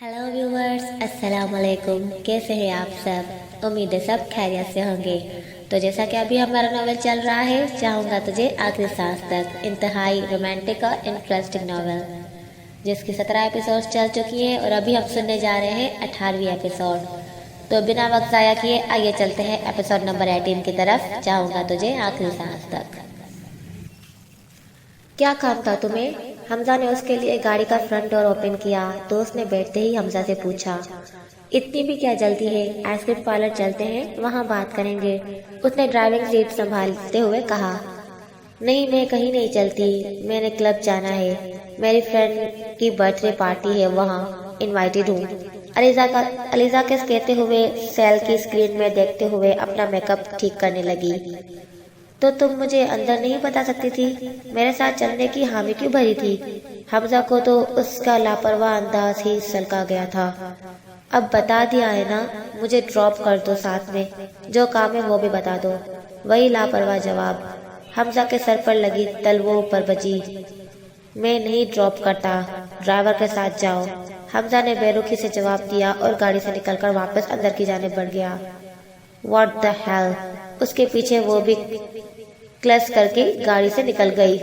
Hello viewers, अस्सलाम वालेकुम। कैसे हैं आप सब? उम्मीद है सब खैरियत से होंगे। तो जैसा कि अभी हमारा नॉवेल चल रहा है चाहूँगा तुझे आखिरी सांस तक, इंतहाई रोमांटिक और इंटरेस्टिंग नॉवेल जिसकी 17 एपिसोड चल चुकी हैं और अभी हम सुनने जा रहे हैं 18वीं एपिसोड। तो बिना वक्त ज़ाया किए आइए चलते हैं एपिसोड नंबर 18 की तरफ, चाहूँगा तुझे आखिरी सांस तक। क्या काम था तुम्हें? हमजा ने उसके लिए गाड़ी का फ्रंट डोर ओपन किया तो उसने बैठते ही हमजा से पूछा, इतनी भी क्या जल्दी है? आइसक्रीम पार्लर चलते हैं, वहाँ बात करेंगे। उसने ड्राइविंग सीट संभालते हुए कहा। नहीं, मैं कहीं नहीं चलती, मैंने क्लब जाना है, मेरी फ्रेंड की बर्थडे पार्टी है, वहाँ इनवाइटेड हूँ। अलीजा के कहते हुए सेल की स्क्रीन में देखते हुए अपना मेकअप ठीक करने लगी। तो तुम मुझे अंदर नहीं बता सकती थी? मेरे साथ चलने की हामी क्यों भरी थी? हमजा को तो उसका लापरवाह अंदाज ही सलका गया था। अब बता दिया है ना, मुझे ड्रॉप कर दो, साथ में जो काम है वो भी बता दो। वही लापरवाह जवाब। हमजा के सर पर लगी तलवों पर बजी। मैं नहीं ड्रॉप करता, ड्राइवर के साथ जाओ। हमजा ने बेरुखी से जवाब दिया और गाड़ी से निकलकर वापस अंदर की जाने बढ़ गया। What the hell! उसके पीछे वो भी क्लच करके गाड़ी से निकल गई।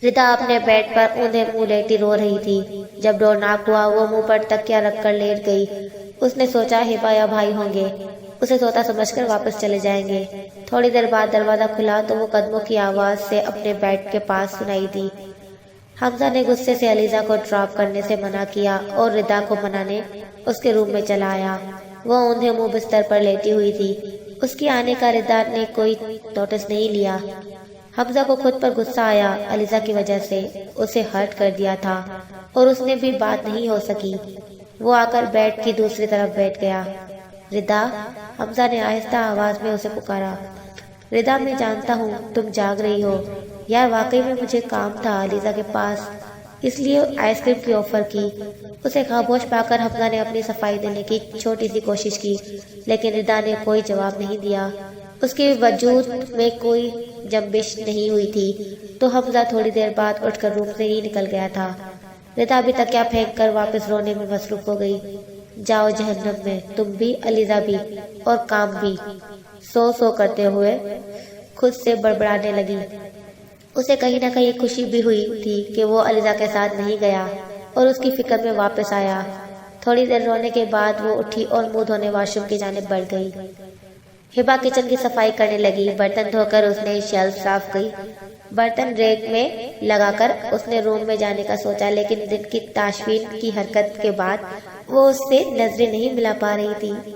रिदा अपने बेड पर ऊंधे मुंह लेटी रो रही थी। जब डोर नॉक हुआ वो मुंह पर तकिया रखकर लेट गई। उसने सोचा हिबा या भाई होंगे, उसे सोता समझकर वापस चले जाएंगे। थोड़ी देर बाद दरवाजा खुला तो वो कदमों की आवाज से अपने बेड के पास सुनाई दी। हमजा ने गुस्से से अलीजा को ड्रॉप करने से मना किया और रिदा को मनाने उसके रूम में चला आया। वो ऊंधे मुंह बिस्तर पर लेटी हुई थी। उसकी आने का रिदा ने कोई नोटिस नहीं लिया। हमजा को खुद पर गुस्सा आया। अलीजा की वजह से उसे हर्ट कर दिया था और उसने भी बात नहीं हो सकी। वो आकर बेड की दूसरी तरफ बैठ गया। रिदा, हमजा ने आहिस्ता आवाज में उसे पुकारा। रिदा, मैं जानता हूँ तुम जाग रही हो। यार वाकई में मुझे काम था अलीजा के पास, इसलिए आइसक्रीम की ऑफर की। उसे खामोश पाकर हमजा ने अपनी सफाई देने की छोटी सी कोशिश की, लेकिन रिदा ने कोई जवाब नहीं दिया। उसके वजूद में कोई जंबिश नहीं हुई थी। तो हमजा थोड़ी देर बाद उठकर रूम से ही निकल गया था। रिदा भी तकिया फेंक कर वापस रोने में मसरूफ हो गई। जाओ जहन्नम में, तुम भी, अलीजा भी, और काम भी, सो करते हुए खुद से बड़बड़ाने लगी। उसे कहीं न कहीं खुशी भी हुई थी कि वो अलीजा के साथ नहीं गया और उसकी फिक्र में वापस आया। थोड़ी देर रोने के बाद वो उठी और मुंह धोने वॉशरूम की जानिब बढ़ गई। हिबा किचन की सफाई करने लगी। बर्तन धोकर उसने शेल्फ साफ की। बर्तन रैक में लगाकर उसने रूम में जाने का सोचा, लेकिन दिन की ताशवीन की हरकत के बाद वो उससे नजरें नहीं मिला पा रही थी।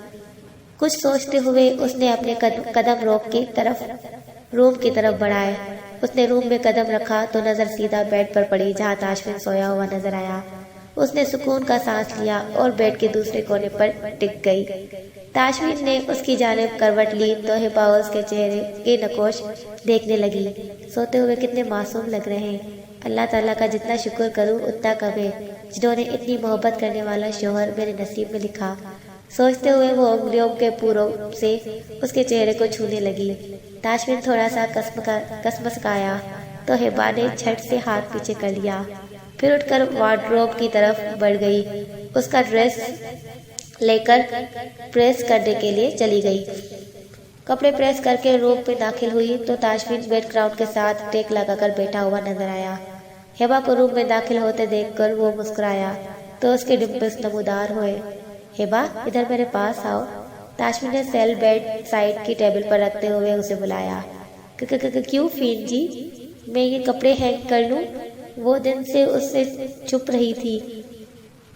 कुछ सोचते हुए उसने अपने कदम रूम की तरफ बढ़ाए। उसने रूम में कदम रखा तो नजर सीधा बेड पर पड़ी जहाँ ताशवीन सोया हुआ नजर आया। उसने सुकून का सांस लिया और बेड के दूसरे कोने पर टिक गई। ताशवीन ने उसकी जानिब करवट ली तो हिबा उसके चेहरे के नकोश देखने लगी। सोते हुए कितने मासूम लग रहे हैं। अल्लाह ताला का जितना शुक्र करूं उतना कम है, जिन्होंने इतनी मोहब्बत करने वाला शोहर मेरे नसीब में लिखा। सोचते हुए वो उंगलियों के पूरों से उसके चेहरे को छूने लगी। ताशवीन थोड़ा सा कसमसाया तो हिबा ने झट से हाथ पीछे कर लिया, फिर उठकर वार्डरोब की तरफ बढ़ गई। उसका ड्रेस लेकर प्रेस करने के लिए चली गई। कपड़े प्रेस करके रूम में दाखिल हुई तो ताशवीन बैकग्राउंड के साथ टेक लगाकर बैठा हुआ नजर आया। हिबा को रूम में दाखिल होते देखकर वो मुस्कुराया तो उसके डिम्पल्स नमूदार हुए। हिबा, इधर मेरे पास आओ। ताशवीन ने सेल बेड साइड की टेबल पर रखते हुए उसे बुलाया। क्यों फीन जी, मैं ये कपड़े हैंग कर लूं? वो दिन से उससे चुप रही थी,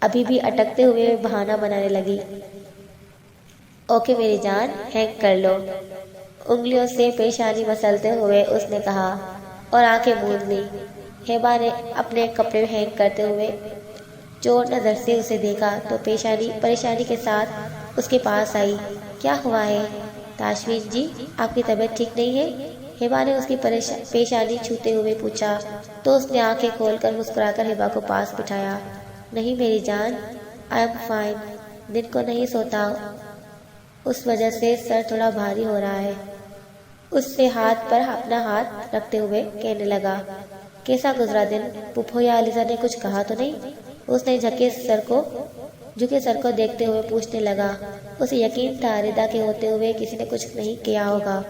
अभी भी अटकते हुए बहाना बनाने लगी। ओके मेरी जान, हैंग कर लो, उंगलियों से पेशानी मसलते हुए उसने कहा और आंखें मूंद ली। हिबा ने अपने कपड़े हैंग करते हुए चोर नजर से उसे देखा तो परेशानी के साथ उसके पास आई। क्या हुआ है ताशवीन जी, आपकी तबीयत ठीक नहीं है? हिबा ने उसकी पेशानी छूते हुए पूछा तो उसने आंखें खोलकर मुस्कुराकर हिबा को पास बिठाया। नहीं मेरी जान, आई एम फाइन। दिन को नहीं सोता, उस वजह से सर थोड़ा भारी हो रहा है। उससे हाथ पर अपना हाथ रखते हुए कहने लगा। कैसा गुजरा दिन? पुप्पो या अलीजा ने कुछ कहा तो नहीं? اس نے جھکے سر کو دیکھتے ہوئے پوچھنے لگا۔ اسے یقین تھا ردا کے ہوتے ہوئے کسی نے کچھ نہیں کیا ہوگا،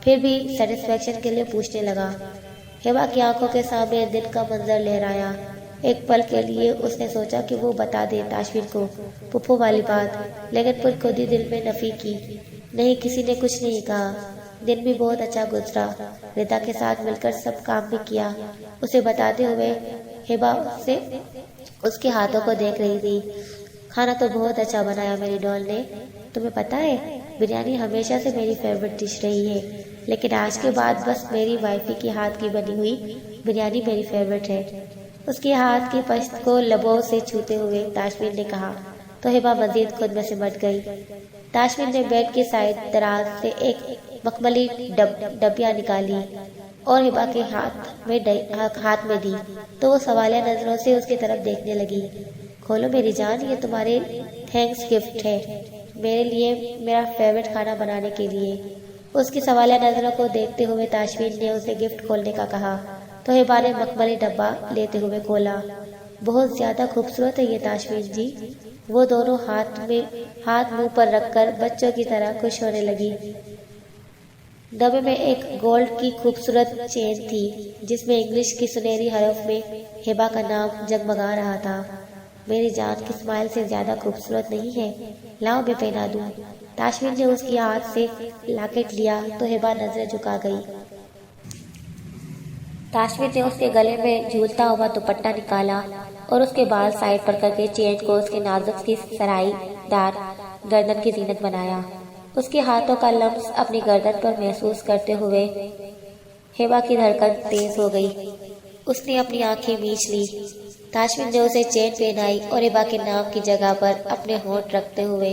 پھر بھی سیٹسفیکشن کے لیے پوچھنے لگا۔ ہیبا کی آنکھوں کے سامنے دن کا منظر لہرایا۔ ایک پل کے لیے اس نے سوچا کہ وہ بتا دے تاشفین کو پھپھو والی بات، لیکن پھر خود ہی دل میں نفی کی۔ نہیں، کسی نے کچھ نہیں کہا۔ دن بھی بہت اچھا گزرا۔ ردا کے ساتھ مل کر سب کام بھی کیا۔ اسے بتاتے ہوئے ہیبا سے اس کے ہاتھوں کو دیکھ رہی تھی۔ کھانا تو بہت اچھا بنایا میری ڈول نے۔ تمہیں پتا ہے بریانی ہمیشہ سے میری فیورٹ ڈش رہی ہے، لیکن آج کے بعد بس میری وائفی کے ہاتھ کی بنی ہوئی بریانی میری فیورٹ ہے۔ اس کے ہاتھ کی پشت کو لبوں سے چھوتے ہوئے تاشفین نے کہا تو ہیبا مزید خود میں سمٹ گئی۔ تاشفین نے بیڈ کے سائڈ دراز سے ایک مخملی ڈبیا نکالی اور ہیبا کے ہاتھ میں دی تو وہ سوالیہ نظروں سے اس کی طرف دیکھنے لگی۔ کھولو میری جان، یہ تمہارے تھینکس گفٹ ہے میرے لیے، میرا فیورٹ کھانا بنانے کے لیے۔ اس کی سوالیہ نظروں کو دیکھتے ہوئے تاشفین نے اسے گفٹ کھولنے کا کہا تو ہیبا نے مخملی ڈبہ لیتے ہوئے کھولا۔ بہت زیادہ خوبصورت ہے یہ تاشفین جی۔ وہ دونوں ہاتھ منہ پر رکھ کر بچوں کی طرح خوش ہونے لگی۔ ڈبے میں ایک گولڈ کی خوبصورت چین تھی جس میں انگلش کی سنہری حروف میں ہیبا کا نام جگمگا رہا تھا۔ میری جان کی اسمائل سے زیادہ خوبصورت نہیں ہے، لاؤ میں پہنا دوں۔ تاشفین نے اس کی ہاتھ سے لاکٹ لیا تو ہیبا نظریں جھکا گئی۔ تاشفین نے اس کے گلے میں جھولتا ہوا دوپٹہ نکالا اور اس کے بال سائڈ پر کر کے چین کو اس کے نازک سی سرائی دار گردن کی زینت بنایا۔ اس کے ہاتھوں کا لمس اپنی گردن پر محسوس کرتے ہوئے ہیبا کی دھڑکن تیز ہو گئی۔ اس نے اپنی آنکھیں میچ لی۔ تاشفین نے اسے چین پہنائی اور ہیبا کے نام کی جگہ پر اپنے ہونٹ رکھتے ہوئے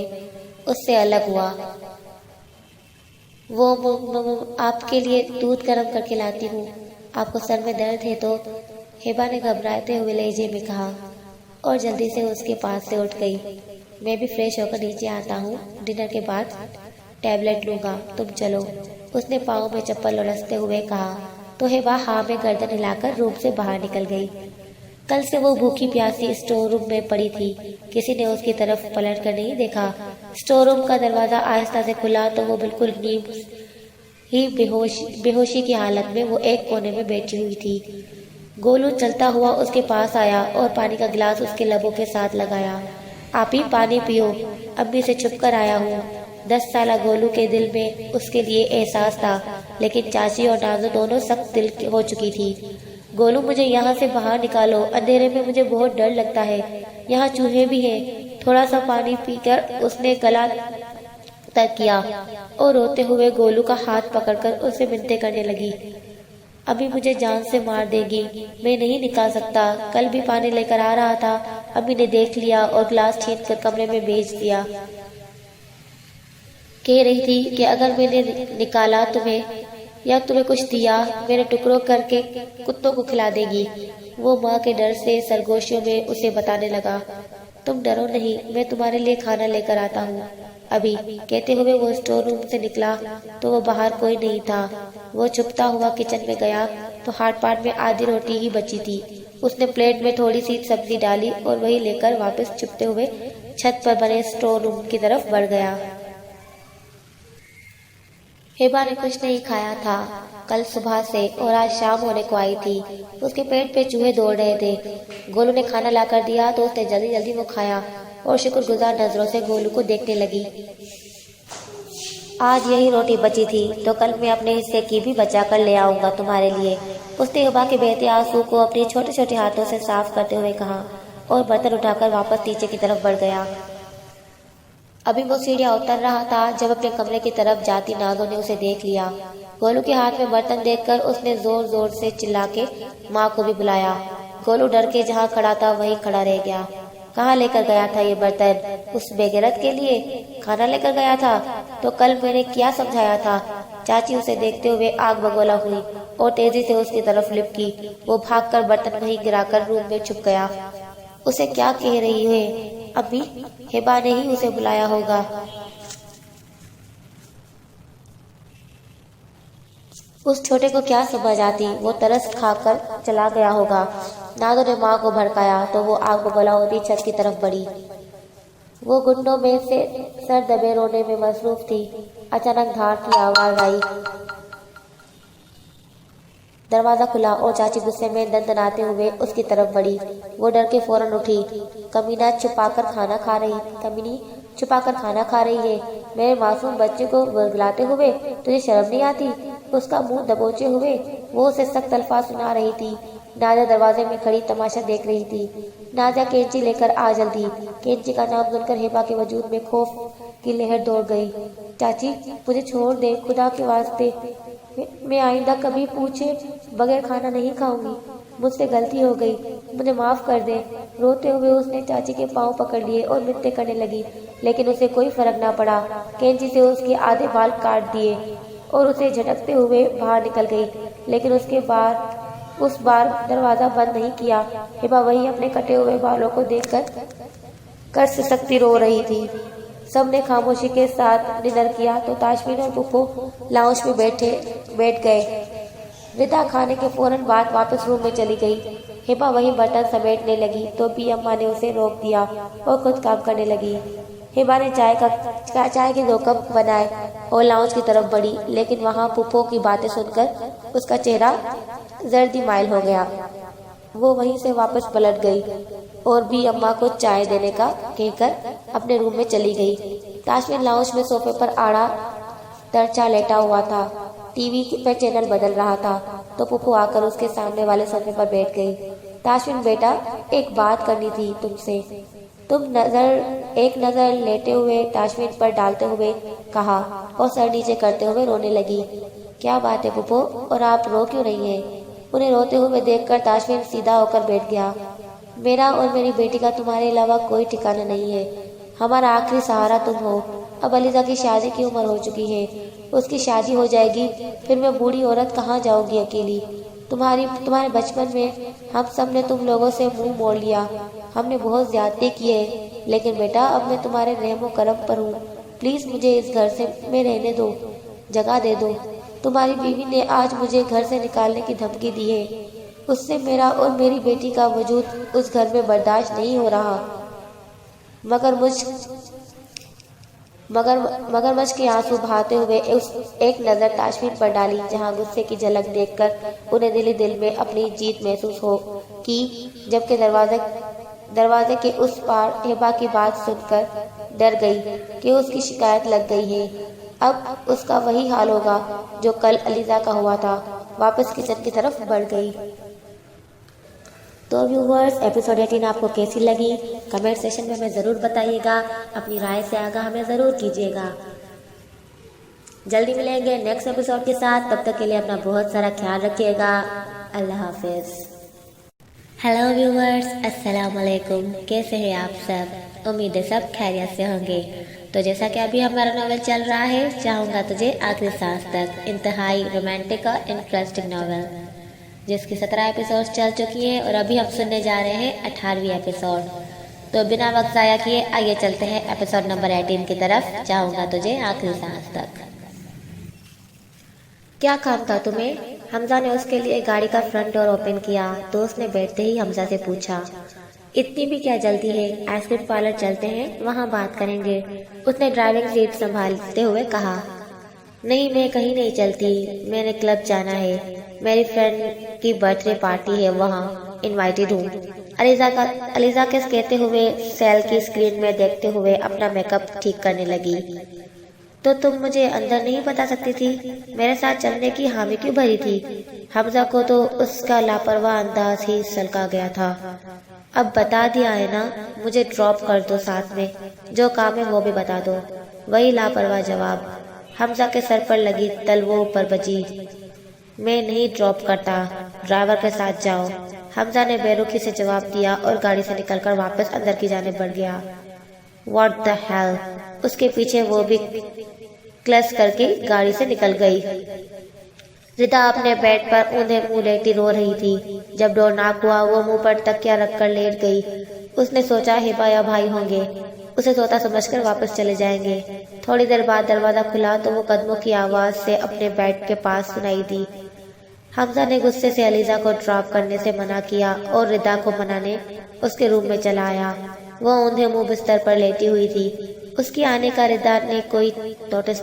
اس سے الگ ہوا۔ وہ آپ کے لیے دودھ گرم کر کے لاتی ہوں، آپ کو سر میں درد ہے تو؟ ہیبا نے گھبراتے ہوئے لہجے میں کہا اور جلدی سے اس کے پاس سے اٹھ گئی۔ میں بھی فریش ہو کر نیچے آتا ہوں، ڈنر کے بعد ٹیبلٹ لوں گا، تم چلو۔ اس نے پاؤں میں چپل لڑستے ہوئے کہا تو ہیبا ہاں میں گردن ہلا کر روم سے باہر نکل گئی۔ کل سے وہ بھوکی پیاسی اسٹور روم میں پڑی تھی، کسی نے اس کی طرف پلٹ کر نہیں دیکھا۔ اسٹور روم کا دروازہ آہستہ سے کھلا تو وہ بالکل نیم ہی بے ہوشی کی حالت میں وہ ایک کونے میں بیٹھی ہوئی تھی۔ گولو چلتا ہوا اس کے پاس آیا اور پانی کا گلاس اس کے لبوں کے ساتھ لگایا۔ آپ ہی پانی پیو، امی سے چھپ کر آیا ہوں۔ 10 سالہ گولو کے دل میں اس کے لیے احساس تھا، لیکن چاچی اور نازو دونوں سخت دل ہو چکی تھی۔ گولو مجھے یہاں سے باہر نکالو، اندھیرے میں مجھے بہت ڈر لگتا ہے، یہاں چوہے بھی ہیں۔ تھوڑا سا پانی پی کر اس نے گلا تر کیا اور روتے ہوئے گولو کا ہاتھ پکڑ کر اسے منتیں کرنے لگی۔ ابھی مجھے جان سے مار دے گی، میں نہیں نکال سکتا، کل بھی پانی لے کر آ رہا تھا، امی نے دیکھ لیا اور گلاس چھین کر کمرے میں بھیج دیا۔ کہہ رہی تھی کہ اگر میں نے نکالا تمہیں یا تمہیں کچھ دیا، میرے ٹکڑوں کر کے کتوں کو کھلا دے گی۔ وہ ماں کے ڈر سے سرگوشیوں میں اسے بتانے لگا، تم ڈرو نہیں، میں تمہارے لیے کھانا لے کر آتا ہوں ابھی۔ کہتے ہوئے وہ اسٹور روم سے نکلا تو وہ باہر کوئی نہیں تھا۔ وہ چھپتا ہوا کچن میں گیا تو ہاٹ پاٹ میں آدھی روٹی ہی بچی تھی۔ اس نے پلیٹ میں تھوڑی سی سبزی ڈالی اور وہی لے کر واپس چھپتے ہوئے چھت پر بنے اسٹور روم کی طرف بڑھ گیا۔ ہیبا نے کچھ نہیں کھایا تھا کل صبح سے اور آج شام ہونے کو آئی تھی۔ اس کے پیٹ پہ چوہے دوڑ رہے تھے۔ گولو نے کھانا لا کر دیا تو اس نے جلدی جلدی وہ کھایا اور شکر گزار نظروں سے گولو کو دیکھنے لگی۔ آج یہی روٹی بچی تھی تو کل میں اپنے حصے کی بھی بچا کر لے آؤں گا تمہارے لیے۔ اس نے ہیبا کے بہتے آنسو کو اپنے چھوٹے چھوٹے ہاتھوں سے صاف کرتے ہوئے کہا اور برتن اٹھا کر واپس نیچے کی طرف بڑھ گیا۔ ابھی وہ سیڑھیاں اتر رہا تھا جب اپنے کمرے کی طرف جاتی نازو نے اسے دیکھ لیا۔ گولو کے ہاتھ میں برتن دیکھ کر اس نے زور زور سے چلا کے ماں کو بھی بلایا۔ گولو ڈر کے جہاں کھڑا تھا وہیں کھڑا رہ گیا۔ کہاں لے کر گیا تھا یہ برتن؟ اس بے غیرت کے لیے کھانا لے کر گیا تھا تو کل میں نے کیا سمجھایا تھا؟ چاچی اسے دیکھتے ہوئے آگ بگولا ہوئی اور تیزی سے اس کی طرف لپکی۔ وہ بھاگ کر برتن وہیں گرا کر روم میں چھپ گیا۔ اسے کیا کہہ رہی ہے؟ ابھی ہیبا نے ہی اسے بلایا ہوگا۔ उस छोटे को क्या समझ आती, वो तरस खा कर चला गया होगा। नादो ने माँ को भड़काया तो वो आग बबूला होती छत की तरफ बढ़ी। वो घुटनों में से सर दबे रोने में मसरूफ थी। अचानक धार की आवाज आई। दरवाजा खुला और चाची गुस्से में दंदनाते हुए उसकी तरफ बढ़ी। वो डर के फौरन उठी। कमीनी छुपाकर खाना खा रही है, मेरे मासूम बच्चे को वर्गलाते हुए, तुझे शर्म नहीं आती? उसका मुंह दबोचे हुए वो उसे सख्त अल्फाज सुना रही थी। नादिया दरवाजे में खड़ी तमाशा देख रही थी। नादिया, कैंची लेकर आ जल्दी। कैंची का नाम सुनकर हिबा के वजूद में खौफ की लहर दौड़ गई। चाची, मुझे छोड़ दे, खुदा के वास्ते, मैं आइंदा कभी पूछे बगैर खाना नहीं खाऊंगी। मुझसे गलती हो गई, मुझे माफ कर दे। रोते हुए उसने चाची के पांव पकड़ लिए और मिन्नतें करने लगी, लेकिन उसे कोई फर्क ना पड़ा। कैंची से उसके आधे बाल काट दिए और उसे झटकते हुए बाहर निकल गई, लेकिन उस बार दरवाजा बंद नहीं किया। हिबा वही अपने कटे हुए बालों को देखकर सिसकती रो रही थी। सबने खामोशी के साथ डिनर किया तो ताशमीन और पुप्पो लाउंज में बैठ गए। विदा खाने के फौरन बाद वापस रूम में चली गई। हिबा वहीं बर्तन समेटने लगी तो भी अम्मा ने उसे रोक दिया और खुद काम करने लगी। हिबा ने चाय के 2 कप बनाए और लाउंज की तरफ बढ़ी, लेकिन वहां पुप्पो की बातें सुनकर उसका चेहरा जर्दी माइल हो गया। वो वहीं से वापस पलट गई और भी अम्मा को चाय देने का कहकर अपने रूम में चली गई। ताशमीन लाउंज में सोफे पर आड़ा तरचा लेटा हुआ था। टीवी पर चैनल बदल रहा था तो पुप्पो आकर उसके सामने वाले सोफे पर बैठ गई। ताशमीन बेटा, एक बात करनी थी तुमसे। एक नजर लेटे हुए ताशमीन पर डालते हुए कहा और सर नीचे करते हुए रोने लगी। क्या बात है पुप्पो, और आप रो क्यों रही हैं? उन्हें रोते हुए देखकर ताशमीन सीधा होकर बैठ गया। मेरा और मेरी बेटी का तुम्हारे अलावा कोई ठिकाना नहीं है। हमारा आखिरी सहारा तुम हो। अब अलीजा की शादी की उम्र हो चुकी है, उसकी शादी हो जाएगी, फिर मैं बूढ़ी औरत कहाँ जाऊंगी अकेली। तुम्हारे बचपन में हम सब ने तुम लोगों से मुंह मोड़ लिया। हमने बहुत ज्यादती की है, लेकिन बेटा अब मैं तुम्हारे रहमो करम पर हूँ। प्लीज मुझे इस घर में रहने दो, जगह दे दो। तुम्हारी बीवी ने आज मुझे घर से निकालने की धमकी दी है। उससे मेरा और मेरी बेटी का वजूद उस घर में बर्दाश्त नहीं हो रहा। मगरमच्छ के आंसू बहाते हुए एक नजर ताशमीन पर डाली, जहां गुस्से की झलक देखकर उन्हें दिल में अपनी जीत महसूस हो की, जबकि दरवाजे के उस पार हिबा की बात सुनकर डर गई कि उसकी शिकायत लग गई है। अब उसका वही हाल होगा जो कल अलीजा का हुआ था। वापस किचन की तरफ बढ़ गई। तो व्यूवर्स, एपिसोड 18 आपको कैसी लगी कमेंट सेशन में हमें ज़रूर बताइएगा। अपनी राय से आगाह हमें ज़रूर कीजिएगा। जल्दी मिलेंगे नेक्स्ट एपिसोड के साथ। तब तक के लिए अपना बहुत सारा ख्याल रखिएगा। अल्लाह हाफिज। हेलो व्यूवर्स, अस्सलाम वालेकुम। कैसे हैं आप सब? उम्मीद है सब खैरियत से होंगे। तो जैसा कि अभी हमारा नॉवेल चल रहा है चाहूँगा तुझे आखिरी सांस तक, इंतहाई रोमांटिक और इंटरेस्टिंग नॉवेल, जिसकी 17 एपिसोड चल चुकी हैं और अभी हम सुनने जा रहे हैं 18वीं एपिसोड। तो बिना वक्त ज़ाया किए आइए चलते हैं एपिसोड नंबर 18 की तरफ, चाहूँगा तुझे आखिरी सांस तक। क्या काम था तुम्हें? हमजा ने उसके लिए गाड़ी का फ्रंट डोर ओपन किया तो उसने बैठते ही हमजा से पूछा, इतनी भी क्या जल्दी है? आइसक्रीम पार्लर चलते हैं, वहाँ बात करेंगे। उसने ड्राइविंग सीट संभालते हुए कहा। नहीं, मैं कहीं नहीं चलती, मैंने क्लब जाना है, मेरी फ्रेंड की बर्थडे पार्टी है, वहाँ इनवाइटेड हूँ। अलीजा के कहते हुए सेल की स्क्रीन में देखते हुए अपना मेकअप ठीक करने लगी। तो तुम मुझे अंदर नहीं बता सकती थी? मेरे साथ चलने की हामी क्यों भरी थी? हमजा को तो उसका लापरवाह अंदाज ही सलका गया था। अब बता दिया है ना, मुझे ड्रॉप कर दो साथ में, जो काम है वो भी बता दो। वही लापरवाह जवाब। हमजा के सर पर लगी तलवों पर बजी। मैं नहीं ड्रॉप करता, ड्राइवर के साथ जाओ। हमजा ने बेरुखी से जवाब दिया और गाड़ी से निकलकर वापस अंदर की जाने बढ़ गया। What the hell! उसके पीछे वो भी क्लच करके गाड़ी से निकल गई। रिदा अपने बेड पर ऊंधे मुंह लेटी रो रही थी। जब डोर नॉक हुआ वो मुंह पर तकिया रखकर लेट गई। उसने सोचा हिबा या भाई होंगे, उसे सोता समझकर वापस चले जाएंगे। تھوڑی دیر بعد دروازہ کھلا تو وہ قدموں کی آواز سے اپنے بیڈ کے پاس سنائی دی۔ حمزہ نے غصے سے علیزہ کو ڈراپ کرنے سے منع کیا اور ردا کو منانے اس کے روم میں چلا آیا۔ وہ اوندھے منہ بستر پر لیٹی ہوئی تھی۔ اس کی آنے کا ردا نے کوئی نوٹس